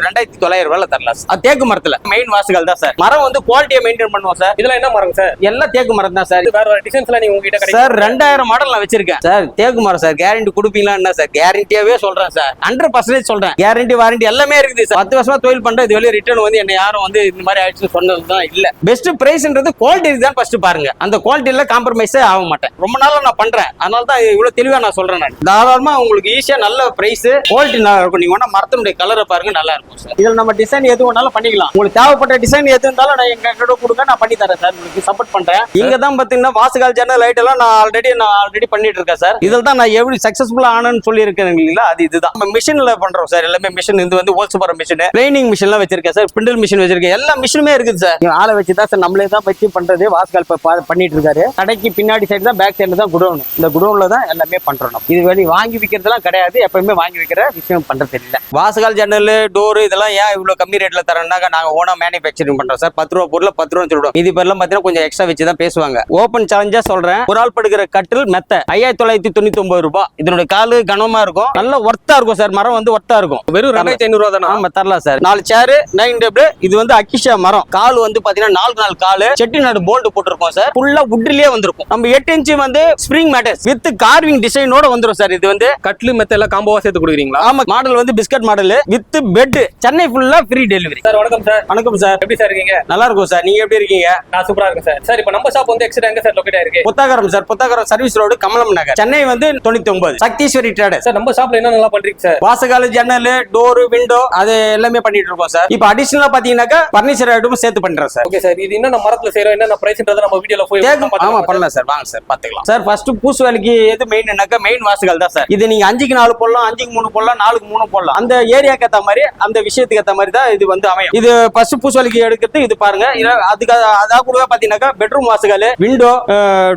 2900 ரூபாயில தரலாம் சார். தேக்கு மரத்துல மெயின் வாசுகள் தான் சார். மரம் வந்து குவாலிட்டியை மெயின்டைன் பண்ணுவோம் சார். இதெல்லாம் என்ன மரம் சார்? எல்லாம் தேக்கு மரம் தான் சார். வேற டிசைன்ஸ்லாம் நீங்க உங்ககிட்ட கிடைக்கும் சார். 2000 மாடல் நான் வச்சிருக்கேன் சார். தேக்கு மரம் சார். கேரண்டி கொடுப்பீங்களா என்ன சார்? கேரண்டியாவே சொல்றேன் சார். 100% சொல்றேன். கேரண்டி வாரண்டி எல்லாமே இருக்குது சார். 10 வருஷமா தொழில் பண்றேன். இது வெளியே ரிட்டர்ன் வந்து என்ன யாரும் வந்து இந்த மாதிரி ஆயிடுச்சு சொன்னதுதான் இல்ல. பெஸ்ட் பிரைஸ்ன்றது குவாலிட்டி தான் ஃபர்ஸ்ட் பாருங்க. அந்த குவாலிட்டியில காம்ப்ரமைஸே ஆக மாட்டேன். ரொம்ப நாளா நான் பண்றேன். அதனால தான் இவ்வளவு தெளிவா நான் சொல்றேன். நான் தாராளமா உங்களுக்கு ஈஸியா நல்ல பிரைஸ் குவாலிட்டி நல்லா இருக்கும். நீங்க வேணா மரத்தினுடைய கலரை பாருங்க, நல்லா இருக்கும் சார். இதுல நம்ம டிசைன் எது வேணாலும் பண்ணிக்கலாம். உங்களுக்கு தேவைப்பட்ட டிசைன் எது இருந்தாலும் நான் எங்க கிட்ட கொடுங்க, நான் பண்ணி தரேன் சார். உங்களுக்கு சப்போர்ட் பண்றேன். இங்க தான் பாத்தீங்கன்னா வாசுகால் ஜன்னல் லைட் எல்லாம் நான் ஆல்ரெடி பண்ணிட்டு இருக்கேன் சார். இதில் தான் நான் எப்படி சக்சஸ்ஃபுல்லா ஆனன்னு சொல்லி இருக்கேன் இல்லைங்களா? அது இதுதான் நம்ம மிஷின்ல பண்றோம் சார். எல்லாமே மிஷின் இது வந்து ஹோல்ஸ் போற மிஷின், பிளைனிங் மிஷின்லாம் வச்சிருக்கேன் சார். ஸ்பிண்டில் மிஷின் வச்சிருக்கேன். எல்லா மிஷினுமே இருக்குது சார். ஆளை வச்சு தான் சார் நம்மளே தான் வச்சு பண்றது. வாசுகால் பண்ணிட்டு இருக்காரு. கடைக்கு பின்னாடி சைடு தான், பேக் சைடு தான் குடோன். இந்த குடோன்ல தான் எல்லாமே பண்றோம். இது வெளி வாங்கி விற்கிறதுலாம் கிடையாது. எப்பவுமே வாங்கி விற்கிற விஷயம் பண்றது இல்லை. வாசுகால் ஜன்னல் டோர் இதெல்லாம் ஏன் இவ்வளவு கம்மி ரேட்ல தரேன்னாக்க நாங்க ஓனா மேனுஃபேக்சரிங் பண்றோம் சார். 10 ரூபா பொருள் 10 ரூபா சொல்லுவோம். இது பேர்லாம் பாத்தீங்கன்னா கொஞ்சம் எக்ஸ்ட்ரா வச்சு தான் பேசுவாங்க. ஓப்பன் சேலஞ்சா சொல்றேன். ஒரு ஆள் படுக்கிற கட்டில் மெத்த 5999 ரூபாய். இதனுடைய காலு கனமா இருக்கும், நல்ல ஒர்த்தா இருக்கும் சார். மரம் வந்து ஒர்த்தா இருக்கும். வெறும் 2500 ரூபா தானே? ஆமா தரலாம் சார். 4 சேர் 9 டேபிள். இது வந்து அக்கிஷா மரம். கால் வந்து பாத்தீங்கன்னா 4 காலு செட்டிநாடு போல்ட் போட்டிருக்கோம் சார். ஃபுல்லா வுட்லயே வந்திருக்கும். நம்ம 8 இன்ச் வந்து ஸ்ப்ரிங் மேட்டர்ஸ் வித் கார்விங் டிசைனோட வந்துரும் சார். இது வந்து கட்லு மெத்த எல்லாம் காம்போவா சேர்த்து கொடுக்குறீங்களா? ஆமா. மாடல் வந்து biscuit model with bed. Chennai ஃபுல்லா ஃப்ரீ டெலிவரி சார். வணக்கம் சார். வணக்கம் சார். எப்படி சார் இருக்கீங்க? நல்லா இருக்கும் சார். நீங்க எப்படி இருக்கீங்க? நான் சூப்பரா இருக்கேன் சார். சார் இப்போ நம்ம ஷாப் வந்து எக்ஸிட் எங்க சார் லொகேட் ஆயிருக்கு? Puthagaram sir. Puthagaram service road, Kamalam Nagar, Chennai வந்து 99. சக்தீஸ்வரி ட்ரேடர்ஸ். சார் நம்ம ஷாப்ல என்ன நல்லா பண்றீங்க சார்? வாசகால ஜன்னல் டோர் விண்டோ அது எல்லாமே பண்ணிட்டு இருக்கோம் சார். இப்போ அடிஷனலா பாத்தீங்கன்னாக்கா பர்னிச்சர் ஐட்டமும் சேர்த்து பண்றோம் சார். Okay sir. இது என்ன மரத்துல செய்றோம், என்ன பிரைஸ்ன்றத நம்ம வீடியோல போய் ஆமா பண்ணலாம் சார். வாங்க சார் பாத்துக்கலாம் சார். ஃபர்ஸ்ட் பூசு வேலைக்கு எது மெயின்னாக்கா மெயின் வாசுகால் தான் சார். இது நீங்க 5க்கு 4 போடலாம், 5க்கு 3 போடலாம், 4க்கு 3 போடலாம். அந்த ஏரியாக்கு ஏத்த மாதிரி, அந்த விஷயத்துக்கு ஏத்த மாதிரி தான் இது வந்து அமையும். இது ஃபர்ஸ்ட் பூசு வேலைக்கு எடுக்கிறது இது பாருங்க. அதுக்கு அதா கூட பாத்தீங்கன்னாக்கா பெட்ரூம் வாசுகால், விண்டோ,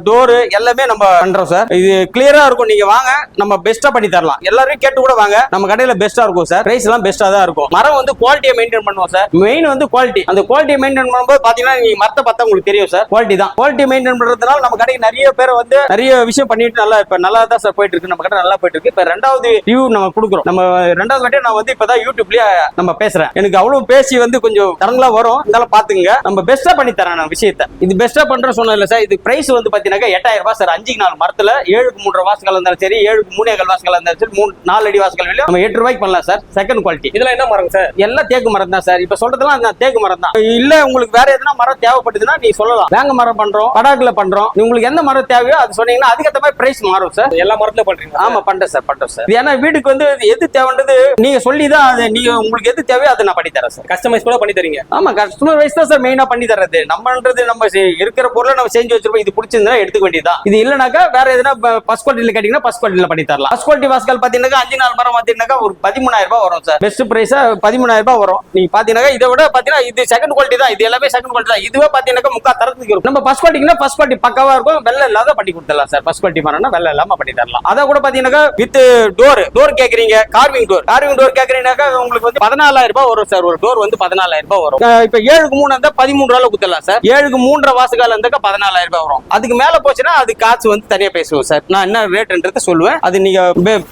டோர் எல்லாமே நம்ம பண்றோம் சார். இது கிளியரா இருக்கும். நீங்க வாங்க, நம்ம பெஸ்டா பண்ணி தரலாம். எல்லாரும் கேட்டு கூட வாங்க, நம்ம கடையில பெஸ்டா இருக்கும் சார். பிரைஸ் எல்லாம் பெஸ்டா தான் இருக்கும். மரம் வந்து குவாலிட்டியை மெயின்டைன் பண்ணுவோம் சார். மெயின் வந்து குவாலிட்டி. அந்த குவாலிட்டியை மெயின்டைன் பண்ணும்போது பாத்தீங்கன்னா நீங்க மரத்தை பார்த்தா உங்களுக்கு தெரியும் சார். குவாலிட்டி தான். குவாலிட்டி மெயின்டைன் பண்றதுனால நம்ம கடைக்கு நிறைய பேர் வந்து நிறைய விஷயம் பண்ணிட்டு நல்லா தான் சார் போயிட்டு இருக்கு. நம்ம கடை நல்லா போயிட்டு இருக்கு. இப்ப 2வது ரிவ்யூ நம்ம கொடுக்குறோம். நம்ம 2வது வாட்டி நான் வந்து இப்பதான் யூடியூப்லயே நம்ம பேசுறேன். எனக்கு அவ்வளவு பேசி வந்து கொஞ்சம் தரங்களா வரும். இருந்தாலும் பாத்துங்க, நம்ம பெஸ்டா பண்ணி தரேன் விஷயத்தை. இது பெஸ்டா பண்ற சொன்னதுல சார். இது பிரைஸ் வந்து பாத்தீங்கன்னா 8000 ரூபாய் சார். 5க்கு 4 மரத்துல 7க்கு 3 வாசுகால் இருந்தாலும் சரி, 7க்கு 3 வாசுகால் இருந்தாலும் சரி, 4 அடி வாசுகால் நம்ம 8 ரூபாய்க்கு பண்ணலாம் சார். Second quality. இதெல்லாம் என்ன மரம் சார்? எல்லாம் தேக்கு மரம் தான் சார். இப்ப சொல்றதெல்லாம் தேக்கு மரம் தான். இல்ல உங்களுக்கு வேற எதுனா மரம் தேவைப்படுதுன்னா நீ சொல்லலாம். வேங்க மரம் பண்றோம், படாக்குல பண்றோம். உங்களுக்கு எந்த மரம் தேவையோ அது சொன்னீங்கன்னா அதுக்கேற்ற மாதிரி பிரைஸ் மாறும் சார். எல்லா மரத்துல பண்றீங்க? ஆமா பண்றேன் சார். பண்றோம் சார். ஏன்னா வீட்டுக்கு வந்து எது தேவைன்றது நீங்க சொல்லிதான் அது நீங்க உங்களுக்கு எது தேவையோ அதை நான் பண்ணி தரேன் சார். கஸ்டமைஸ் கூட பண்ணி தரீங்க? ஆமா கஸ்டமர் வைஸ் தான் சார் மெயினா பண்ணி தர்றது. நம்மன்றது நம்ம இருக்கிற பொருளை நம்ம செஞ்சு வச்சிருப்போம். இது பிடிச்சிருந்தா எடுத்துக்க வேண்டியதான். இது இல்லனாக்கா வேற எதுனா ஃபர்ஸ்ட் குவாலிட்டில கேட்டீங்கன்னா ஃபர்ஸ்ட் குவாலிட்டில பண்ணி தரலாம். ஃபர்ஸ்ட் குவாலிட்டி வாஸ்கால் பாத்தீங்கன்னா 5 4 மரம் பாத்தீங்கன்னா ஒரு 13000 ரூபாய் வரும் சார். பெஸ்ட் பிரைஸா 13000 ரூபாய் வரும். நீங்க பாத்தீங்கன்னா இதை விட பாத்தீங்கன்னா இது செகண்ட் குவாலிட்டி தான். இது எல்லாமே செகண்ட் குவாலிட்டி தான். இதுவே பாத்தீங்கன்னா முக்கா தரத்துக்கு இருக்கும். நம்ம ஃபர்ஸ்ட் குவாலிட்டினா ஃபர்ஸ்ட் குவாலிட்டி பக்காவா இருக்கும். வெள்ளை இல்லாத பண்ணி கொடுத்துடலாம் சார். ஃபர்ஸ்ட் குவாலிட்டி மரம்னா வெள்ளை இல்லாம பண்ணி தரலாம். அத கூட பாத்தீங்கன்னா வித் டோர் கேக்குறீங்க, கார்விங் டோர் கேக்குறீங்கன்னாக்கா உங்களுக்கு வந்து 14000 ரூபாய் வரும் சார். ஒரு டோர் வந்து 14000 ரூபாய் வரும். இப்ப 7க்கு 3 இருந்தா 13 ரூபாய் குத்தலாம் சார். 7க்கு 3 வாசுகால் இருந்தா 14000 ரூபாய் வரும். அதுக்கு மேல போச்சுன்னா அது காசு வந்து தனியா பேசுவோம் சார். நான் என்ன ரேட்ன்றது சொல்லுவேன். அது நீங்க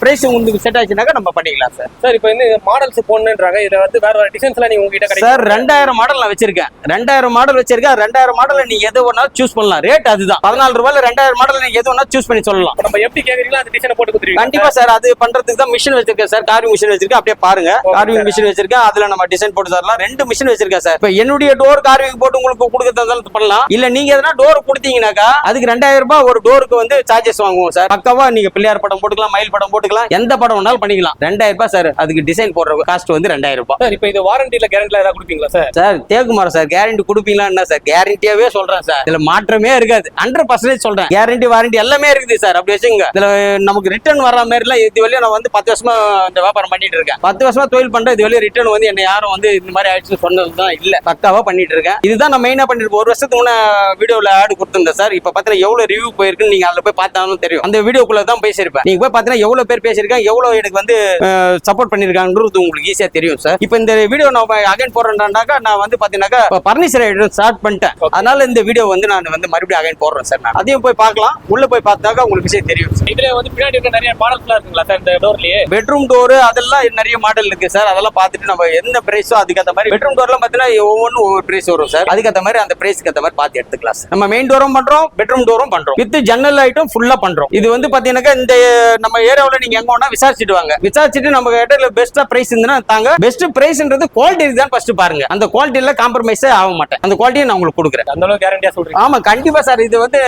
பிரைஸ் உங்களுக்கு செட் ஆச்சுனாக்கா நம்ம பண்ணிக்கலாம் சார். சார் இப்போ இந்த மாடல்ஸ் போடணும்ன்றாங்க. இதுல வந்து வேற டிசைன்ஸ்லாம் நீங்க உங்ககிட்ட கிடைக்கும் சார். 2000 மாடல் நான் வச்சிருக்கேன். 2000 மாடல் வச்சிருக்கேன். 2000 மாடல்ல நீங்க எது வேணாலும் சூஸ் பண்ணலாம். ரேட் அதுதான். 14 ரூபாயில 2000 மாடல் நீங்க எது வேணாலும் சூஸ் பண்ணி சொல்லலாம். நம்ம எப்படி கேக்குறீங்களோ அந்த டிசைனை போட்டு கொடுத்துருவீங்க? கண்டிப்பா சார். அது பண்றதுக்கு தான் மிஷின் வச்சிருக்கேன் சார். கார்விங் மிஷின் வச்சிருக்கேன். அப்படியே பாருங்க. கார்விங் மிஷின் வச்சிருக்கேன். அதுல நம்ம டிசைன் போட்டு தரலாம். 2 மிஷின் வச்சிருக்கேன் சார். இப்ப என்னுடைய டோர் கார்விங் போட்டு உங்களுக்கு கொடுக்கறதாலும் பண்ணலாம். இல்ல நீங்க எதனா டோர் கொடுத்தீங்கன்னாக்கா அதுக்கு 2000 ரூபாய் ஒரு டோருக்கு வந்து சார்ஜஸ் வாங்குவோம் சார். பக்காவா நீங்க பிள்ளையார் படம் போட்டுக்கலாம், மயில் படம் போட்டுக்கலாம், எந்த படம் வேணாலும் பண்ணிக்கலாம். 2000 ரூபாய் சார். அதுக்கு டிசைன் போடுற காஸ்ட் வந்து 2000 ரூபாய் சார். இப்போ இது வாரண்டில கேரண்டில ஏதாவது கொடுப்பீங்களா சார்? சார் தேக்கு மரம் சார். கேரண்டி கொடுப்பீங்களா என்ன சார்? கேரண்டியாவே சொல்றேன் சார். இதுல மாற்றமே இருக்காது. 100% சொல்றேன். கேரண்டி வாரண்டி எல்லாமே இருக்குது சார். அப்படி வச்சுங்க. இதுல நமக்கு ரிட்டர்ன் வர மாதிரி எல்லாம் இது வரையும் நான் வந்து 10 வருஷமா இந்த வியாபாரம் பண்ணிட்டு இருக்கேன். 10 வருஷமா தொழில் பண்றேன். இது வரையும் ரிட்டர்ன் வந்து என்ன யாரும் வந்து இந்த மாதிரி ஆயிடுச்சு சொன்னதுதான் இல்ல. பக்காவா பண்ணிட்டு இருக்கேன். இதுதான் நான் மெயினா பண்ணிட்டு இருக்கேன். 1 வருஷத்துக்கு முன்ன வீடியோல ஆட் கொடுத்திருந்தேன் சார். இப்ப பாத்தீங்கன்னா எவ்வளவு ரிவ்யூ போயிருக்குன்னு நீங்க அதுல போய் பார்த்தாலும் தெரியும். அந்த வீடியோக்குள்ள தான் பேசியிருப்பேன். நீங்க போய் பாத்தீங்கன்னா எவ்வளவு பேர் பேசியிருக்காங்க, எவ்வளவு எனக்கு வந்து சப்போர்ட் பண்ணிருக்காங்கிறது உங்களுக்கு ஈஸியா தெரியும் சார். இப்ப இந்த வீடியோ நான் அகைன் போடுறேன்னாக்கா நான் வந்து பாத்தீங்கன்னா பர்னிச்சர் ஐட்டம் ஸ்டார்ட் பண்ணிட்டேன். அதனால இந்த வீடியோ வந்து நான் வந்து மறுபடியும் அகைன் போடுறேன் சார். நான் அதையும் போய் பார்க்கலாம். உள்ள போய் பார்த்தாக்கா உங்களுக்கு விஷயம் தெரியும் சார். இதுல வந்து பின்னாடி இருக்க நிறைய மாடல்ஸ்லாம் இருக்குங்களா சார் இந்த டோர்லயே? பெட்ரூம் டோர் அதெல்லாம் நிறைய மாடல் இருக்கு சார். அதெல்லாம் பார்த்துட்டு நம்ம எந்த பிரைஸோ அதுக்கேற்ற மாதிரி பெட்ரூம் டோர்லாம் பார்த்தீங்கன்னா ஒவ்வொன்றும் ஒவ்வொரு பிரைஸ் வரும் சார். அதுக்கேற்ற மாதிரி அந்த பிரைஸ்க்கு ஏற்ற மாதிரி பார்த்து எடுத்துக்கலாம் சார். நம்ம மெயின் டோரும் பண்றோம், பெட்ரூம் டோரும் பண்றோம், வித் ஜன்னல் ஐட்டம் ஃபுல்லா பண்றோம். இது வந்து பாத்தீங்கன்னா இந்த நம்ம ஏரியாவில் நீங்க எங்க வேணா விசாரிச்சுட்டு வாங்க. விசாரிச்சுட்டு நம்ம கிட்ட பெஸ்டா பிரைஸ் இருந்தா தாங்க. பெஸ்ட் பிரைஸ்ன்றது குவாலிட்டி தான் ஃபர்ஸ்ட் பாருங்க. அந்த குவாலிட்டியில காம்ப்ரமைஸே ஆக மாட்டேன். அந்த குவாலிட்டியை நான் உங்களுக்கு கொடுக்குறேன். அந்த அளவுக்கு கேரண்டியா சொல்றீங்க? ஆமா கண்டிப்பா சார். இது வந்து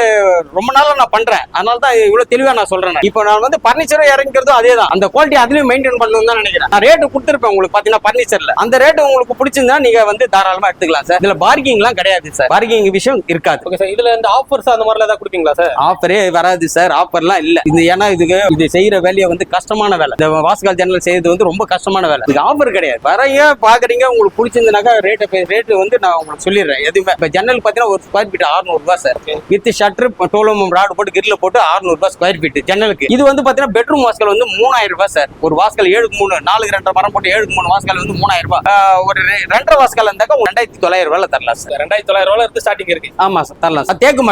ரொம்ப நாளா நான் பண்றேன், அதனால தான் இவ்வளவு தெளிவா நான் சொல்றேன். இப்போ நான் வந்து பர்னிச்சரும் இறங்கிறதும் அதே தான். அந்த குவாலிட்டி அதுலயும் மெயின்டைன் பண்ணணும் தான் நினைக்கிறேன். நான் ரேட்டு கொடுத்துருப்பேன் உங்களுக்கு பாத்தீங்கன்னா பர்னிச்சர்ல. அந்த ரேட்டு உங்களுக்கு பிடிச்சிருந்தா நீங்க வந்து தாராளமா எடுத்துக்கலாம் சார். இதுல பார்க்கிங் எல்லாம் கிடையாது சார். பார்க்கிங் விஷயம் இருக்காது. Okay sir. இதுல இந்த ஆஃபர்ஸ் அந்த மாதிரி ஏதாவது கொடுப்பீங்களா சார்? ஆஃபரே வராது சார். ஆஃபர்லாம் இல்ல. இது ஏன்னா இது செய்யற வேலையை வந்து கஷ்டமான வேலை. இந்த வாஸ்கால் ஜன்னல் செய்யறது வந்து ரொம்ப கஷ்டமான வேலை. இது ஆஃபர் கிடையாது. வரைய பாக்குறீங்க, உங்களுக்கு பிடிச்சிருந்தாக்கா ரேட்டு வந்து நான் உங்களுக்கு சொல்லிடுறேன். எதுவுமே இப்ப ஜன்னல் பாத்தீங்கன்னா ஒரு ஸ்கொயர் ஃபீட் 600 ரூபாய் சார். வித் ஷட்டர் டோலோம் ராட் போட்டு கிரில் போட்டு 600 ரூபாய் ஸ்கொயர் ஃபீட் ஜன்னலுக்கு. இது வந்து பாத்தீங்கன்னா பெட்ரூம் வாஸ்கல் வந்து 3000 ரூபாய் சார். ஒரு வாஸ்கல் 7க்கு 3 4க்கு 2 மரம் போட்டு 7க்கு 3 வாஸ்கல் வந்து 3000 ரூபாய். ஒரு 2.5 வாஸ்கல் இருந்தாக்கா 2900 ரூபாய்ல தரலாம் சார். 2900 ரூபாய்ல இருந்து ஸ்டார்டிங் இருக்கு. ஆமா சார் தரலாம் சார். தேக்கு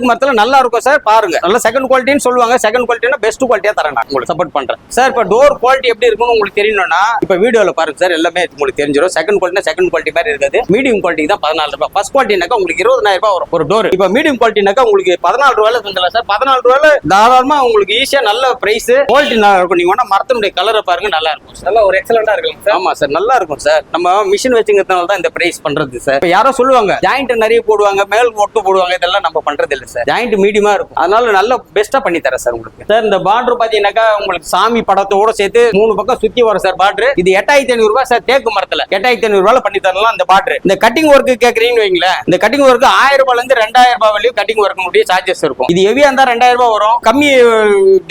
மரத்துல நல்லா இருக்கும் சார். பாருங்க, நல்ல செகண்ட் குவாலிட்டின்னு சொல்லுவாங்க. செகண்ட் குவாலிட்டினா பெஸ்ட் குவாலிட்டியா தரேன். நான் உங்களுக்கு சப்போர்ட் பண்றேன் சார். இப்ப டோர் குவாலிட்டி எப்படி இருக்கும்னு உங்களுக்கு தெரியணும்னா இப்ப வீடியோல பாருங்க சார். எல்லாமே உங்களுக்கு தெரிஞ்சிடும். செகண்ட் குவாலிட்டினா செகண்ட் குவாலிட்டி மாதிரி இருக்காது. மீடியம் குவாலிட்டி தான் 14 ரூபாய். ஃபர்ஸ்ட் குவாலிட்டினாக்கா உங்களுக்கு 20000 ரூபாய் வரும் ஒரு டோர். இப்ப மீடியம் குவாலிட்டினாக்கா உங்களுக்கு 14 ரூபாய்ல தந்தலாம் சார். 14 ரூபாய்ல தாராளமா உங்களுக்கு ஈஸியா நல்ல பிரைஸ், குவாலிட்டி நல்லா இருக்கும். நீங்க வேணா மரத்தினுடைய கலரை பாருங்க, நல்லா இருக்கும் சார். நல்லா ஒரு எக்ஸலண்டா இருக்கும் சார். ஆமா சார், நல்லா இருக்கும் சார். நம்ம மிஷின் வச்சுக்கிறதுனால தான் இந்த பிரைஸ் பண்றது சார். இப்ப யாரோ சொல்லுவாங்க ஜாயிண்ட் நிறைய போடுவாங்க, மேல் ஒட்டு போடுவாங்க. இதெல்லாம் நம்ம பண்றது இல்ல சார். ஜாயிண்ட் மீடியமா இருக்கும். அதனால நல்ல பெஸ்டா பண்ணி தரேன் சார் உங்களுக்கு. சார் இந்த பார்டர் பாத்தீங்கன்னாக்கா உங்களுக்கு சாமி படத்தோட சேர்த்து 3 பக்கம் சுத்தி வரும் சார் பார்டர். இது 8500 ரூபாய் சார். தேக்கு மரத்துல 8500 ரூபாய்ல பண்ணி தரலாம் அந்த பார்டர். இந்த கட்டிங் ஒர்க் கேக்குறீங்கன்னு வைங்களேன், இந்த கட்டிங் ஒர்க் 1000 ரூபாய்ல இருந்து 2000 ரூபாய் வரையும் கட்டிங் ஒர்க் முடிய சார்ஜஸ் இருக்கும். இது ஹெவியா இருந்தா 2000 ரூபாய் வரும். கம்மி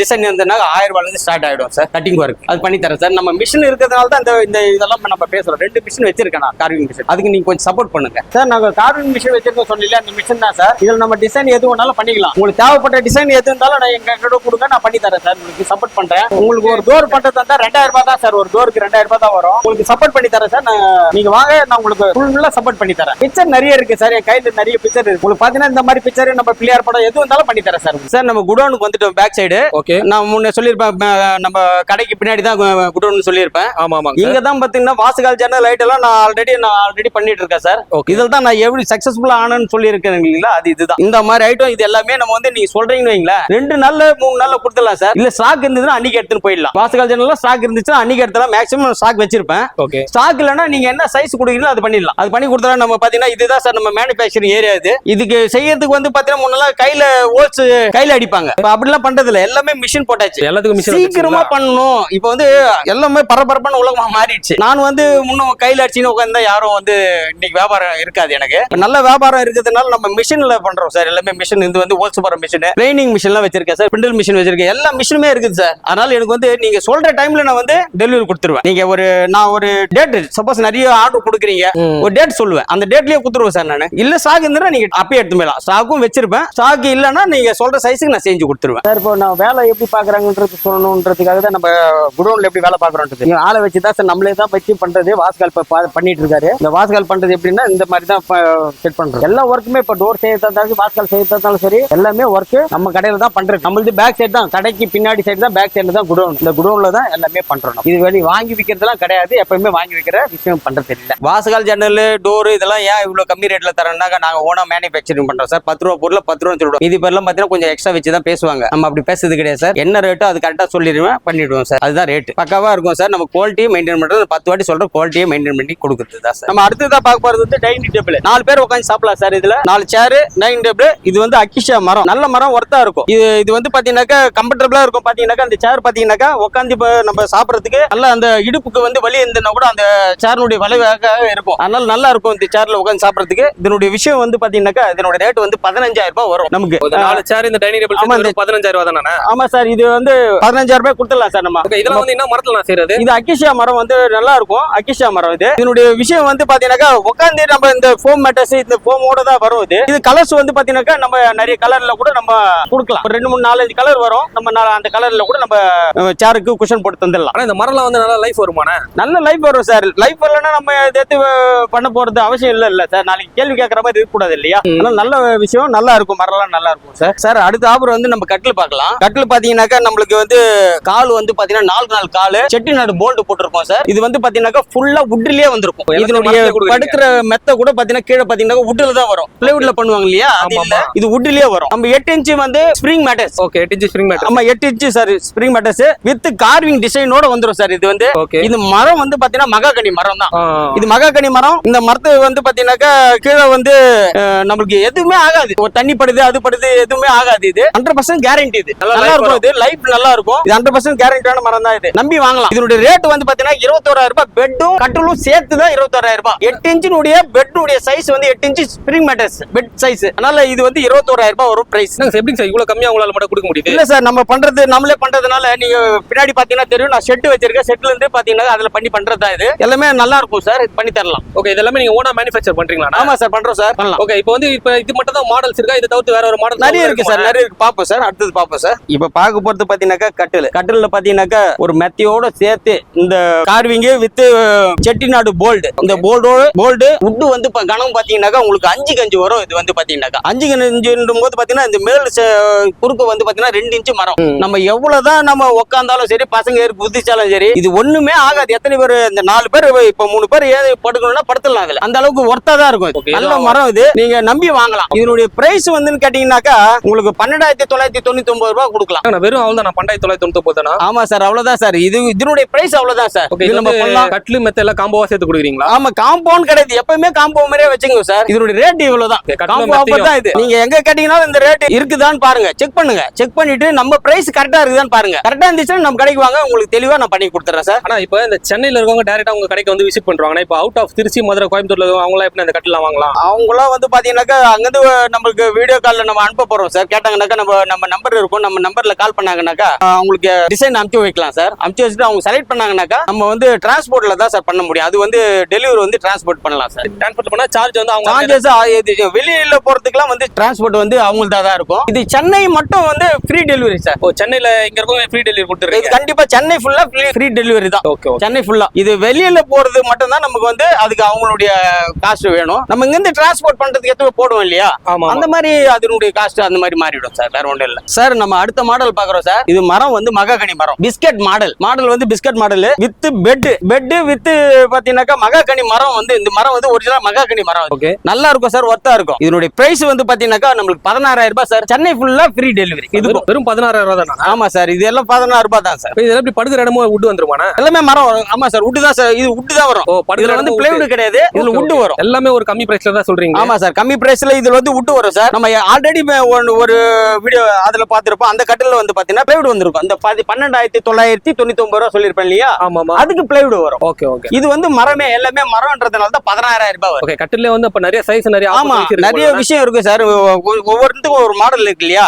டிசைன் இருந்ததுனால 1000 ரூபாய்ல இருந்து ஸ்டார்ட் ஆயிடும் சார் கட்டிங் ஒர்க். அது பண்ணி தரேன் சார். நம்ம மிஷின் இருக்கிறதுனால தான் இந்த இதெல்லாம் நம்ம பேசுறோம். 2 மிஷின் வச்சிருக்கேன் நான், கார்விங் மிஷின். அதுக்கு நீங்க கொஞ்சம் சப்போர்ட் பண்ணுங்க சார். நாங்க கார்விங் மிஷின் வச்சிருக்கோம் சொன்னீங்க, அந்த மிஷின் தான் சார். இதுல நம்ம டிசைன் எது வேணாலும் பண்ணிக்கலாம். உங்களுக்கு தேவைப்பட்ட டிசைன் எது இருந்தாலும் நான் எங்க கிட்ட கொடுங்க, நான் பண்ணி தரேன் சார். உங்களுக்கு சப்போர்ட் பண்றேன். உங்களுக்கு ஒரு டோர் பண்றது தந்தா 2000 ரூபாய் தான் சார். ஒரு டோருக்கு 2000 ரூபாய் தான் வரும். உங்களுக்கு சப்போர்ட் பண்ணி தரேன் சார். நீங்க வாங்க, நான் உங்களுக்கு ஃபுல்லா சப்போர்ட் பண்ணி தரேன். பிக்சர் நிறைய இருக்கு சார். என் கையில நிறைய பிக்சர் இருக்கு. உங்களுக்கு பாத்தீங்கன்னா இந்த மாதிரி பிக்சர் நம்ம பிள்ளையார் படம் எது வந்தாலும் பண்ணி தரேன் சார். சார் நம்ம குடோனுக்கு வந்துட்டோம் பேக் சைடு. ஓகே, நான் முன்ன சொல்லியிருப்பேன் நம்ம கடைக்கு பின்னாடி தான் குடோன் சொல்லியிருப்பேன். ஆமா ஆமா. இங்க தான் பாத்தீங்கன்னா வாஸ்கால் ஜன்னல் லைட் எல்லாம் நான் ஆல்ரெடி பண்ணிட்டு இருக்கேன் சார். இதில் தான் நான் எப்படி சக்சஸ்ஃபுல்லா ஆனேன்னு சொல்லியிருக்கேன் இல்லைங்களா, அது இதுதான். இந்த மாதிரி ஐட்டம் இது எல்லாமே நம்ம வந்து நீங்க சொல்றீங்கன்னு வைங்களேன், 2 நாள்ல 3 நாள்ல கொடுத்துடலாம் சார். இல்ல ஸ்டாக் இருந்ததுன்னா அன்னைக்கு எடுத்துட்டு போயிடலாம். வாஸ்கால் ஜன்னல்ல ஸ்டாக் இருந்துச்சுன்னா அன்னைக்கு எடுத்துலாம். மேக்ஸிமம் ஸ்டாக் வச்சிருப்பேன். ஓகே, ஸ்டாக் இல்லைன்னா நீங்க என்ன சைஸ் கொடுக்குறீங்களோ அது பண்ணிடலாம். அது பண்ணி கொடுத்தா நம்ம பாத்தீங்கன்னா இதுதான் சார் நம்ம மேனுஃபேக்சரிங் ஏரியா. இதுக்கு செய்யறதுக்கு வந்து பாத்தீங்கன்னா முன்னெல்லாம் கையில ஹோல்ஸ் கையில அடிப்பாங்க. இப்ப அப்படிலாம் பண்றது இல்ல, எல்லாமே மிஷின் போட்டாச்சு. எல்லாத்துக்கும் மிஷின் சீக்கிரமா பண்ணணும். இப்ப வந்து எல்லாமே பரபரப்பான உலகமா மாறிடுச்சு. நான் வந்து முன்ன கையில அடிச்சுன்னு உட்காந்தா யாரும் வந்து இன்னைக்கு வியாபாரம் இருக்காது. எனக்கு நல்ல வியாபாரம் இருக்கிறதுனால நம்ம மிஷின்ல பண்றோம் சார். எல்லாமே மிஷின் இது வந்து ஹோல்ஸ் போற மிஷின், ட்ரைனிங் மிஷின்லாம் வச்சிருக்கேன் சார். பிண்டல் மிஷின் வச்சிருக்கேன். எல்லா மிஷினுமே இருக்குது சார். அதனால எனக்கு வந்து நீங்க சொல்ற டைம்ல நான் வந்து டெலிவரி கொடுத்துருவேன். நீங்க நான் ஒரு டேட் சப்போஸ் நிறைய ஆர்டர் கொடுக்குறீங்க, ஒரு டேட் சொல்லுவேன், அந்த டேட்லயே கொடுத்துருவேன் சார். நான் இல்ல ஸ்டாக் இருந்தா நீங்க அப்பயே எடுத்து போயிடலாம். ஸ்டாக்கும் வச்சிருப்பேன். ஸ்டாக் இல்லைன்னா நீங்க சொல்ற சைஸுக்கு நான் செஞ்சு கொடுத்துருவேன் சார். இப்போ நான் வேலை எப்படி பாக்குறாங்கன்றது சொல்லணும்ன்றதுக்காக தான் நம்ம குடோன்ல எப்படி வேலை பாக்குறோம்ன்றது ஆளை வச்சு தான் சார். நம்மளே தான் வச்சு பண்றது. வாஸ்கால் பண்ணிட்டு இருக்காரு. இந்த வாஸ்கால் பண்றது எப்படின்னா இந்த மாதிரி தான் செட் பண்றோம். எல்லா ஒர்க்குமே இப்போ டோர் செய்யறதாலும் வாஸ்கால் செய்யறதாலும் சரி, எல்லாமே ஒர்க் நம்ம கடையில தான் பண்றது. நம்மளுக்கு பேக் சைடு தான், கடைக்கு பின்னாடி சைடு தான், பேக் சைடுல தான் குடோன். இந்த குடோன்ல தான் எல்லாமே பண்றோம். இது வெளியே வாங்கி விற்கிறதுலாம் கிடையாது. எப்பவுமே வாங்கி விற்கிற விஷயம் பண்றது இல்லை. வாஸ்கால் ஜன்னல் டோர் இதெல்லாம் ஏன் இவ்வளவு கம்மி ரேட்ல தரேன்னாக்க நாங்க ஓனா மேனுஃபேக்சரிங் பண்றோம் சார். 10 ரூபா பொருள் 10 ரூபா சொல்லுவோம். இது பேர்லாம் பாத்தீங்கன்னா கொஞ்சம் எக்ஸ்ட்ரா வச்சு தான் பேசுவாங்க. நம்ம அப்படி பேசுறது கிடையாது சார். என்ன ரேட்டோ அது கரெக்டா சொல்லிடுவேன், பண்ணிடுவோம் சார். அதுதான் ரேட் பக்காவா இருக்கும் சார். நம்ம குவாலிட்டியை மெயின்டைன் பண்றது 10 வாட்டி சொல்ற குவாலிட்டியை மெயின்டைன் பண்ணி கொடுக்குறது தான் சார். நம்ம அடுத்ததான் பார்க்க போறது வந்து டைனிங் டேபிள். 4 பேர் உட்காந்து சாப்பிடலாம் சார். இதுல 4 சேர் டைனிங் டேபிள். இது வந்து அக்கிஷா மரம், நல்ல மரம், ஒர்த்தா இருக்கும். இது வந்து பாத்தீங்கன்னாக்கா கம்ஃபர்டபுளா இருக்கும். பாத்தீங்கன்னாக்கா அந்த சேர் பாத்தீங்கன்னாக்கா உட்காந்து நம்ம சாப்பிடறதுக்கு நல்ல அந்த இடுப்புக்கு வந்து வலி இருந்ததுன்னா கூட அந்த சேருடைய வளைவாக இருக்கும். அதனால நல்லா இருக்கும் இந்த சேர்ல உட்காந்து சாப்பிடறதுக்கு. இதனுடைய விஷயம் வந்து பாத்தீங்கன்னாக்கா இதனோட ரேட் வந்து 15000 ரூபாய் வரும் நமக்கு. 4 சேர் இந்த டைனிங் டேபிள் 15000 ரூபாய் தானே? ஆமா சார், இது வந்து 15000 ரூபாய் கொடுத்துடலாம் சார். நம்ம இதெல்லாம் வந்து என்ன மரத்துல நான் செய்யறது? இது அக்கிஷா மரம் வந்து நல்லா இருக்கும். அக்கிஷா மரம் இது. இதனுடைய விஷயம் வந்து பாத்தீங்கன்னாக்கா உட்காந்து நம்ம இந்த ஃபோம் மேட்டர்ஸ் இந்த ஃபோமோட தான் வரும். இது கலர்ஸ் வந்து பாத்தீங்கன்னாக்கா நம்ம நிறைய கலர்ல கூட நம்ம கொடுக்கலாம். 2 3 4 5 கலர் வரும். நம்ம அந்த கலர்ல கூட நம்ம சேருக்கு குஷன் போட்டு தந்துடலாம். ஆனா இந்த மரம்லாம் வந்து நல்லா லைஃப் வருமானே? நல்ல லைஃப் வரும் சார். லைஃப் வரலன்னா நம்ம எடுத்து பண்ண போறது அவசியம் இல்ல சார். நாளைக்கு கேள்வி கேட்கற மாதிரி இருக்க கூடாது இல்லையா? நல்ல விஷயம், நல்லா இருக்கும். மரம்லாம் நல்லா இருக்கும் சார். சார் அடுத்த ஆஃபர் வந்து நம்ம கட்டில் பார்க்கலாம். கட்டில் பாத்தீங்கன்னாக்கா நம்மளுக்கு வந்து கால் வந்து பாத்தீங்கன்னா 4 கால் செட்டிநாடு போல்ட் போட்டிருக்கோம் சார். சார். இது வந்து பாத்தீங்கன்னா ஃபுல்லா வுட்லயே வந்திருக்கும். இதனுடைய மரத்துல கொடுக்குறீங்க. படுக்கிற மெத்த கூட பாத்தீங்கன்னா கீழே பாத்தீங்கன்னா வுட்ல தான் வரும். பிளைவுட்ல பண்ணுவாங்க இல்லையா, அது ஆமா, இல்ல, ஆமா. இது வுட்லயே வரும். நம்ம 8 இன்ச் வந்து spring mattress. Okay 8 inch spring mattress. ஆமா 8 inch sir spring mattress with carving டிசைனோட வந்துரும் சார். இது வந்து ஓகே இது மரம் வந்து பாத்தீங்கன்னா மகாகனி மரம் தான். இது மகாகனி மரம். இந்த மரத்து வந்து பாத்தீங்கன்னாக்கா கீழே வந்து நம்மளுக்கு எதுவுமே ஆகாது. ஒரு தண்ணி படுது அது படுது எதுவுமே ஆகாது. இது 100% கேரண்டி. இது நல்லா இருக்கும். இது லைஃப் நல்லா இருக்கும். இது 100% கேரண்டியான மரம் தான். இது நம்பி வாங்கலாம். இதனுடைய ரேட் வந்து பாத்தீங்கன்னா 21,000 ரூபாய். பெட்டும் கட்டிலும் சேர்த்து தான் 21,000 ரூபாய். 8 இன்ச்சினுடைய பெட்டுடைய சைஸ் வந்து 8 inch spring mattress bed size. அதனால இது வந்து 21,000 ரூபாய் வரும் பிரைஸ். எப்படி சார் இவ்வளவு கம்மியா உங்களால மட்டும் கொடுக்க முடியுது? இல்ல சார், நம்ம பண்றது நம்மளே பண்றதுனால நீங்க பின்னாடி பாத்தீங்கன்னா தெரியும். நான் ஷெட் வச்சிருக்கேன். ஷெட்ல இருந்து பாத்தீங்கன்னா அதுல பண்றது தான். இது எல்லாமே நல்லா இருக்கும் சார். இது பண்ணி தரலாம். ஓகே இதெல்லாம் நீங்க ஓனா மேனுஃபேக்சர் பண்றீங்களா? ஆமா சார், பண்றோம் சார், பண்ணலாம். ஓகே இப்போ வந்து இது மட்டும் தான் மாடல்ஸ் இருக்கா? இதை தவிர்த்து வேற ஒரு மாடல் நிறைய இருக்கு சார், நிறைய இருக்கு. பாப்போம் சார், அடுத்தது பாப்போம் சார். இப்ப பார்க்க போறது பாத்தீங்கன்னாக்கா கட்டில்ல பாத்தீங்கன்னாக்கா ஒரு மெத்தையோட சேர்த்து இந்த கார்விங் வித் செட்டிநாடு போல்டு. இந்த போல்டு வுட் வந்து கனம் பாத்தீங்கன்னாக்கா உங்களுக்கு 5 கஞ்சு வரும். இது வந்து பாத்தீங்கன்னாக்கா 5 கஞ்சுன்றும் போது பாத்தீங்கன்னா இந்த மேல் குறுக்கு வந்து பாத்தீங்கன்னா 2 இன்ச் மரம். நம்ம எவ்வளவுதான் நம்ம உட்காந்தாலும் சரி, பசங்க ஏறி குதிச்சாலும் சரி, இது ஒண்ணுமே ஆகாது. எத்தனை பேர் இந்த 4 பேர் இப்ப 3 பேர் ஏறி படுக்கணும்னா படுத்துடலாம். அதுல அந்த அளவுக்கு ஒர்த்தா தான் இருக்கும். நல்ல மரம் இது, நீங்க நம்பி வாங்கலாம். இதனுடைய பிரைஸ் வந்து கேட்டீங்கன்னாக்கா உங்களுக்கு 12,999 ரூபாய் கொடுக்கலாம். வெறும் அவ்வளவுதான் 12,999 தானா? ஆமா சார், அவ்வளவுதான் சார். இதனுடைய பிரைஸ் அவ்வளவுதான் சார். இது நம்ம பண்ணலாம். கட்லு மெத்த எல்லாம் காம்போவா சேர்த்து கொடுக்குறீங்களா? ஆமா, காம்பவுண்ட் கிடையாது. எப்பவுமே காம்பவுண்ட் மாதிரியே வச்சுங்க சார். இதனுடைய ரேட் இவ்வளவுதான். காம்போ ஆஃபர் தான் இது. நீங்க எங்க கேட்டீங்கன்னா இந்த ரேட் இருக்குதான்னு பாருங்க, செக் பண்ணுங்க. செக் பண்ணிட்டு நம்ம பிரைஸ் கரெக்டா இருக்குதான்னு பாருங்க. கரெக்டா இருந்துச்சுன்னா நம்ம கடைக்கு வாங்க, உங்களுக்கு தெளிவா நான் பண்ணி கொடுத்துறேன் சார். ஆனா இப்போ இந்த சென்னையில இருக்கவங்க டைரக்டா உங்க கடைக்கு வந்து விசிட் பண்றாங்க. இப்போ அவுட் ஆஃப் திருச்சி, மதுரை, கோயம்புத்தூர்ல இருக்கவங்க அவங்க எல்லாம் எப்படி அந்த கட்டிலாம் வாங்கலாம்? அவங்களாம் வந்து பாத்தீங்கன்னாக்கா அங்கிருந்து நம்மளுக்கு வீடியோ கால்ல நம்ம அனுப்ப போறோம் சார். கேட்டாங்கன்னாக்கா நம்ம நம்பர் இருக்கும். நம்ம நம்பர்ல கால் பண்ணாங்கன்னாக்கா அவங்களுக்கு டிசைன் அனுப்பிச்சு வைக்கலாம் சார். அனுப்பிச்சு வச்சுட்டு அவங்க செலக்ட் பண்ணாங்கன்னாக்கா நம்ம வந்து டிரான்ஸ்போர்ட்ல தான் சார் பண்ண முடியும். அது வந்து டெலிவரி வந்து டிரான்ஸ்போர்ட் பண்ணலாம் சார். டிரான்ஸ்போர்ட் பண்ணா சார்ஜ் வந்து அவங்க வெளியில போறதுக்குலாம் வந்து டிரான்ஸ்போர்ட் வந்து அவங்கள்தான் தான் இருக்கும். இது சென்னை மட்டும் வந்து ஃப்ரீ டெலிவரி சார். ஓ சென்னையில இங்க இருக்கவங்க ஃப்ரீ டெலிவரி கொடுத்துருக்கீங்க? இது கண்டிப்பா சென்னை ஃபுல்லா ஃப்ரீ டெலிவரி தான். ஓகே சென்னை ஃபுல்லா. இது வெளியில போறது மட்டும் தான் நமக்கு வந்து அதுக்கு அவங்களுடைய காஸ்ட் வேணும். நம்ம இங்க இருந்து டிரான்ஸ்போர்ட் பண்றதுக்கு எதுவும் போடுவோம் இல்லையா, அந்த மாதிரி அதனுடைய காஸ்ட் அந்த மாதிரி மாறிடும் சார். வேற ஒன்றும் இல்ல சார். நம்ம அடுத்த மாடல் பாக்குறோம் சார். இது மரம் வந்து மகாகனி மரம். பிஸ்கட் மாடல் வந்து biscuit model with bed with பாத்தீங்கன்னாக்கா மகாகனி மரம் வந்து இந்த மரம் வந்து ஒரிஜினல் மகாகனி மரம். ஓகே நல்லா இருக்கும் சார், ஒர்த்தா இருக்கும். இதனுடைய பிரைஸ் வந்து பாத்தீங்கன்னாக்கா நம்மளுக்கு 16,000 ரூபாய் சார். சென்னை ஃபுல்லா ஃப்ரீ டெலிவரி. இது வெறும் 16,000 ரூபாய் தானா? ஆமா சார், இது எல்லாம் 16 ரூபாய் தான் சார். இதெல்லாம் எப்படி படுக்கிற இடமும் வுட் வந்துருமானா? எல்லாமே மரம் வரும். ஆமா சார், வுட் தான் சார். இது வுட் தான் வரும். ஓ படுக்கிற வந்து பிளைவுட் கிடையாது, இதுல வுட் வரும். எல்லாமே ஒரு கம்மி பிரைஸ்ல தான் சொல்றீங்க? ஆமா சார், கம்மி பிரைஸ்ல இதுல வந்து வுட் வரும் சார். நம்ம ஆல்ரெடி ஒரு வீடியோ அதுல பாத்துருப்போம். அந்த கட்டில வந்து பாத்தீங்கன்னா பிளைவுட் வந்திருக்கும். அந்த 12,999 ரூபாய் சொல்லிருப்பேன் இல்லையா, அதுக்கு பிளைவுட் வரும். Okay okay. இது வந்து மரமே எல்லாமே மரம்ன்றதுனால தான் 16,000 ரூபாய் வரும். ஓகே கட்டில வந்து அப்ப நிறைய சைஸ் நிறைய ஆமா நிறைய விஷயம் இருக்கு சார். ஒவ்வொருத்துக்கும் ஒரு மாடல் இருக்கு இல்லையா.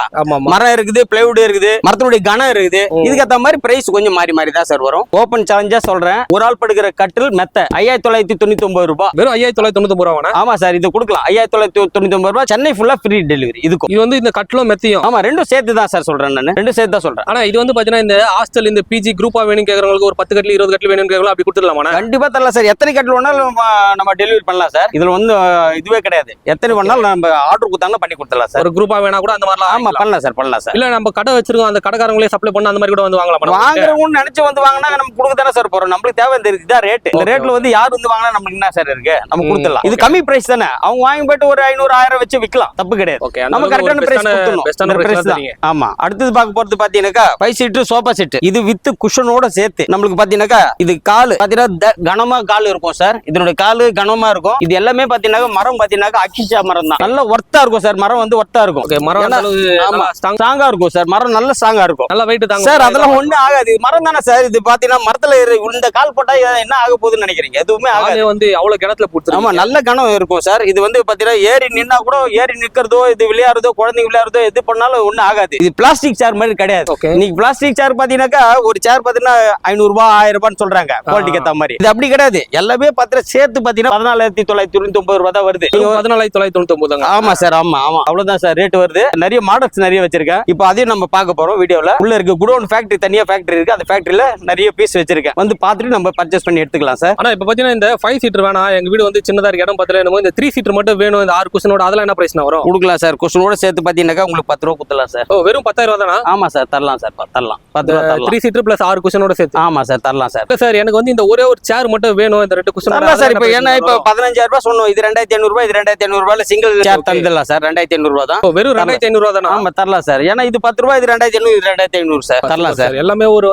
மரம் இருக்குது, பிளைவுட் இருக்குது, மரத்தினுடைய கனம் இருக்குது. இதுக்கு ஏத்த மாதிரி பிரைஸ் கொஞ்சம் மாறி தான் சார் வரும். ஓபன் சேலஞ்சா சொல்றேன், ஒரு ஆள் படுக்கிற கட்டில் மெத்த 5,999 ரூபாய். வெறும் 5,999 ரூபாய்? ஆமா சார், இது கொடுக்கலாம் 5,999 ரூபாய். சென்னை ஃபுல்லா ஃப்ரீ டெலிவரி. இதுக்கும் இது வந்து இந்த கட்டிலும் மெத்தையும் ஆமா ரெண்டும் சேர்த்து தான் சார் சொல்றேன். நான் ரெண்டும் சேர்த்து தான் சொல்றேன். ஆனா இது வந்து பாத்தீங்கன்னா இந்த ஹாஸ்டல் இந்த பிஜி குரூப்பா வேணும் கேக்குறவங்களுக்கு ஒரு 10 கட்டில் 20 கட்டில் வேணும் கேக்குறவங்க அப்படி கொடுத்துடலாமா? கண்டிப்பா தரலாம் சார். எத்தனை கட்டில் வேணாலும் நம்ம டெலிவரி பண்ணலாம் சார். இதுல வந்து இதுவே கிடையாது. எத்தனை வேணாலும் நம்ம ஆர்டர் கொடுத்தாங்கன்னா பண்ணி கொடுத்துடலாம் சார். ஒரு குரூப்பா வேணா கூட அந்த மாதிரிலாம் ஆமா பண்ணலாம் சார், பண்ணலாம் சார். இல்ல நம்ம கடை வச்சிருக்கோம், அந்த கடைக்காரங்களே சப்ளை பண்ண அந்த மாதிரி கூட வந்து வாங்கலாம். வாங்குறவங்க நினைச்சு வந்து வாங்கினா நம்ம கொடுக்க தானே சார் போறோம். நம்மளுக்கு தேவை இந்த ரேட். இந்த ரேட்ல வந்து யார் வந்து வாங்கினா நமக்கு என்ன சார் இருக்கு, நம்ம கொடுத்துடலாம். இது கம்மி பிரைஸ் தானே. அவங்க வாங்கி போயிட்டு ஒரு 500 1000 வச்சு விக்கலாம், தப்பு கிடையாது. நம்ம கரெக்டான பிரைஸ் கொடுத்துறோம். ஆமா அடுத்தது பார்க்க போறது பாத்தீங்கன்னாக்கா 5 சீட் சோஃபா செட். இது வித் குஷனோட சேர்த்து நம்மளுக்கு பாத்தீங்கன்னாக்கா இது கால் பாத்தீங்கன்னா கனமா கால் இருக்கும் சார். இதனுடைய காலு கனமா இருக்கும். இது எல்லாமே பாத்தீங்கன்னா மரம் பாத்தீங்கன்னா அக்கிஷா மரம் தான். நல்ல ஒர்த்தா இருக்கும் சார். மரம் வந்து ஒர்த்தா இருக்கும். ஸ்ட்ராங்கா இருக்கும் சார். மரம் நல்ல ஸ்ட்ராங்கா இருக்கும். நல்ல வெயிட் தாங்க சார். அதெல்லாம் ஒண்ணு ஆகாது. மரம் தானே சார். இது பாத்தீங்கன்னா மரத்துல இந்த கால் போட்டா என்ன ஆக போகுதுன்னு நினைக்கிறீங்க? எதுவுமே ஆகாது. வந்து அவ்வளவு கிணத்துல போட்டு ஆமா நல்ல கனம் இருக்கும் சார். இது வந்து பாத்தீங்கன்னா ஏறி நின்னா கூட ஏறி நிக்கிறதோ இது விளையாடுறதோ குழந்தைங்க விளையாடுறதோ எது பண்ணாலும் ஒண்ணு ஆகாது. இது பிளாஸ்டிக் சேர் மாதிரி கிடையாது. இன்னைக்கு பிளாஸ்டிக் சேர் பாத்தீங்கன்னாக்கா ஒரு சேர் பாத்தீங்கன்னா 500 ரூபாய் 1000 ரூபான்னு சொல்றாங்க குவாலிட்டிக்கு ஏத்த மாதிரி. இது அப்படி கிடையாது. எல்லாமே பாத்தீங்கன்னா சேர்த்து பாத்தீங்கன்னா 14,999 ரூபாய் தான் வருது. 14,999. ஆமா சார், ஆமா ஆமா அவ்வளவுதான் சார் ரேட் வருது. நிறைய மாடல்ஸ் நிறைய வச்சிருக்கேன். இப்போ அதையும் நம்ம பார்க்க போறோம் வீடியோல. உள்ள இருக்கு குடோன் ஃபேக்டரி, தனியா ஃபேக்டரி இருக்கு. அந்த ஃபேக்டரியில நிறைய பீஸ் வச்சிருக்கேன். வந்து பார்த்துட்டு நம்ம பர்ச்சேஸ் பண்ணி எடுத்துக்கலாம் சார். ஆனா இப்ப பாத்தீங்கன்னா இந்த 5 சீட்டர் வேணா, எங்க வீடு வந்து சின்னதா இருக்கு, இடம் பத்தல, இந்த 3 சீட்டர் மட்டும் வேணும், இந்த 6 குஷனோட, அதெல்லாம் என்ன பிரைஸ் வரும்? கொடுக்கலாம் சார். குஷனோட சேர்த்து பாத்தீங்கன்னா உங்களுக்கு 10 ரூபாய் கொடுக்கலாம் சார். வெறும் 10,000 ரூபாய் தானா? ஆமா சார் தரலாம் சார், தரலாம் 10 ரூபாய் தரலாம். 3 சீட்டர் பிளஸ் 6 குஷனோட சேர்த்து. ஆமா சார் தரலாம் சார். சார் எனக்கு வந்து இந்த ஒரே ஒரு சேர் மட்டும் வேணும் இந்த 2 குஷன் தரலாம் சார். இப்போ ஏன்னா இப்போ 15,000 ரூபாய் சொன்னோம், இது 2,500 ரூபாய், இது 2,500 ரூபாயில சிங்கிள் சேர் தந்துடலாம் சார். 2,500 ரூபாய் தான். வெறும் 2,500 ரூபா தானா? ஆமா தரலாம் சார். ஏன்னா இது 10 ரூபாய், இது 2,500, இது 2,500 சார். தரலாம் சார். எல்லாமே ஒரு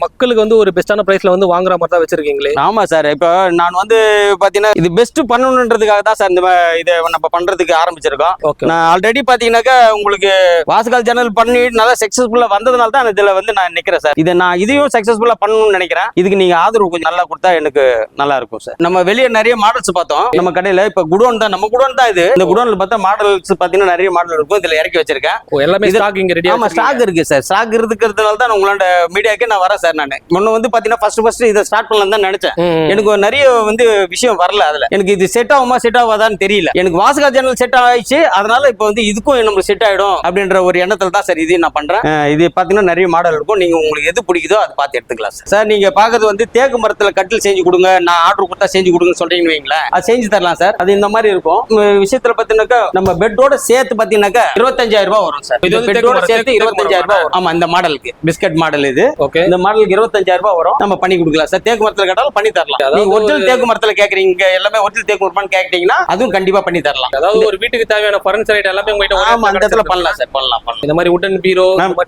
மக்களுக்கு வந்து ஒரு பெஸ்டான பிரைஸ்ல வந்து வாங்குற மாதிரி தான் வச்சிருக்கீங்களே. ஆமா சார். இப்போ நான் வந்து பாத்தீங்கன்னா இது பெஸ்ட் பண்ணணுன்றதுக்காக தான் சார் இந்த இதை நம்ம பண்றதுக்கு ஆரம்பிச்சிருக்கோம். நான் ஆல்ரெடி பாத்தீங்கன்னாக்கா உங்களுக்கு வாஸ்கால் சேனல் பண்ணி நல்லா சக்சஸ்ஃபுல்லா வந்ததுனால தான் இதுல வந்து நான் நிக்கிறேன் சார். இதை நான் இதையும் சக்சஸ்ஃபுல்லா பண்ணணும்னு நினைக்கிறேன். இதுக்கு நீங்க ஆதரவு கொஞ்சம் நல்லா கொடுத்தா எனக்கு நல்லா இருக்கும் சார். நம்ம வெளியே நிறைய மாடல்ஸ் பார்த்தோம் நம்ம கடையில. இப்ப குடோன் தான், நம்ம குடோன் தான் இது. இந்த குடோன்ல பார்த்தா மாடல்ஸ் பாத்தீங்கன்னா நிறைய மாடல் இருக்கும். இதுல இறக்கி வச்சிருக்கேன். எல்லாமே ஸ்டாக் இங்க ரெடி. ஆமா ஸ்டாக் இருக்கு சார். ஸ்டாக் இருக்கிறதுனால தான் உங்களோட மீடியாக்கு நான் வரேன் சார். நான் முன்ன வந்து பாத்தீங்கன்னா ஃபர்ஸ்ட் இதை ஸ்டார்ட் பண்ணலாம் தான் நினைச்சேன். எனக்கு நிறைய வந்து விஷயம் வரல அதுல. எனக்கு இது செட் ஆகுமா செட் ஆகாதான்னு தெரியல. எனக்கு வாஸ்கா சேனல் செட் ஆயிடுச்சு. அதனால இப்ப வந்து இதுக்கும் நம்மளுக்கு செட் ஆயிடும் அப்படின்ற ஒரு எண்ணத்துல தான் சார் இதையும் நான் பண்றேன். இது பாத்தீங்கன்னா நிறைய மாடல் இருக்கும். நீங்க உங்களுக்கு எது பிடிக்குதோ அதை பார்த்து எடுத்துக்கலாம் சார். சார் நீங்க பாக்குறது வந்து தேக்கு மரத்துல கட்டில் செஞ்சு கொடுங்க, நான் ஆர்டர் கொடுத்தா செஞ்சு கொடுங்கன்னு சொல்றீங்கன்னு வைங்களேன், அது செஞ்சு தரலாம் சார். அது இந்த மாதிரி இருக்கும். விஷயத்துல பாத்தீங்கன்னாக்கா நம்ம பெட்டோட சேர்த்து பாத்தீங்கன்னாக்கா 25,000 ரூபாய் வரும் சார். இது பெட்டோட சேர்த்து 25,000 ரூபாய் வரும். ஆமா இந்த மாடலுக்கு பிஸ்கட் மாடல் இது. இந்த மாடலுக்கு 25,000 ரூபாய் வரும். நம்ம பண்ணி கொடுக்கலாம் சார். தேக்கு மரத்துல கேட்டாலும் பண்ணி தரலாம். நீங்க ஒரிஜினல் தேக்கு மரத்துல கேக்குறீங்க, எல்லாமே ஒரிஜினல் தேக்கு மரமான்னு கேட்டீங்கன்னா அதுவும் கண்டிப்பா பண்ணி தரலாம். அதாவது ஒரு வீட்டுக்கு தேவையான ஃபர்னிச்சர் ஐட்டம் எல்லாமே உங்ககிட்ட ஆமா அந்த இடத்துல பண்ணலாம் சார். பண்ணலாம். இந்த மாதிரி உட்டன் பீரோ,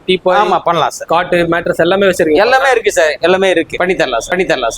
டீபாய், ஆமா பண்ணலாம் சார். காட், மேட்ரஸ் எல்லாமே வச்சிருக்கீங்க. எல்லாமே இருக்கு சார். எல்லாமே இருக்கு. பண்ணி தரலாம் சார்.